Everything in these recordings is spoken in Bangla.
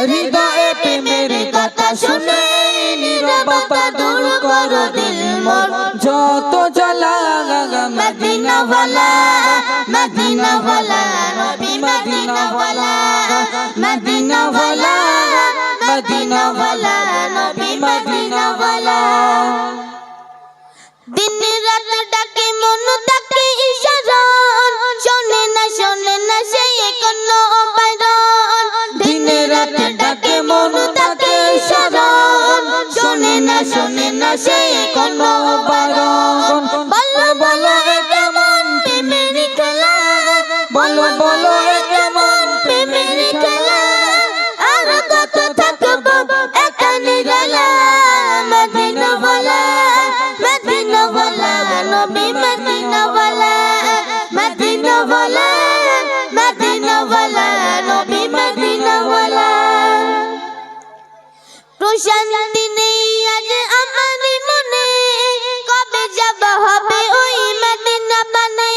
হৃদয়ে প্রেমের কথা শুনে নীরবতা দূর করো দিল মোর যত জ্বালা মদিনা ওয়ালা মদিনা ওয়ালা নবী মদিনা ওয়ালা মদিনা ওয়ালা মদিনা ওয়ালা নবী মদিনা ওয়ালা দিন রাত ডাকে মন ডাকে ইশারান শোনে না সেই কোনো বাইরন দিন রাত ডাকে মন ডাকে ইশারান শোনে না সেই কোনো বাইরন বলো বলো এ কেমন প্রেমের খেলা বলো বলো এ কেমন প্রেমের খেলা আর কত থাকবো একা নিরালা মদিনা ওয়ালা মদিনা ওয়ালা নবী মদিনা ওয়ালা মদিনা ওয়ালা মদিনা ওয়ালা নবী মদিনা ওয়ালা প্রশান্তি নেই আজ আমার মনে কবে যাব হবে ওই মদিনা পানে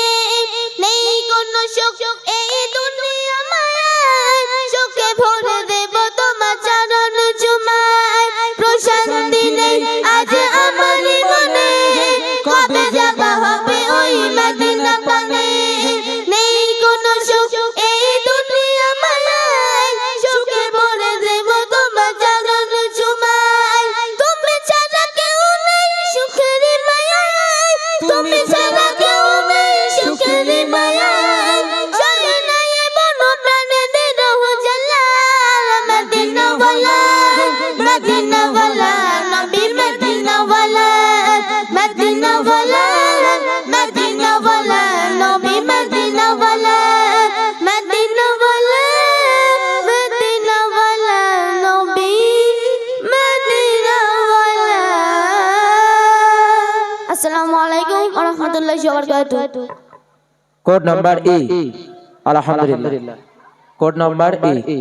নেই কোনো সুখ এই দুনিয়া মায়ায় সুখে ভরে দেব তোমার চরণ চুমায় প্রশান্তি নেই আজ আমার মনে কবে যাব হবে ওই মদিনা পানে নেই কোনো সুখ এই দুনিয়া মায়ায় সুখে ভরে দেব তোমার চরণ চুমায় তুমি ছাড়া কেউ নেই সুখের মায়ায় তুমি ছাড়া কেউ নেই সুখের মায়ায় চলে না এ মন প্রাণে দেহ জ্বালা মদিনা ওয়ালা মদিনা ওয়ালা নবী মদিনা ওয়ালা মদিনা ওয়ালা মদিনা ওয়ালা নবী মদিনা ওয়ালা মদিনা ওয়ালা মদিনা ওয়ালা নবী মদিনা ওয়ালা আসসালামু আলাইকুম ওয়া রাহমাতুল্লাহি ওয়া বারাকাতুহু কোড নাম্বার E আলহামদুলিল্লাহ কোড নাম্বার E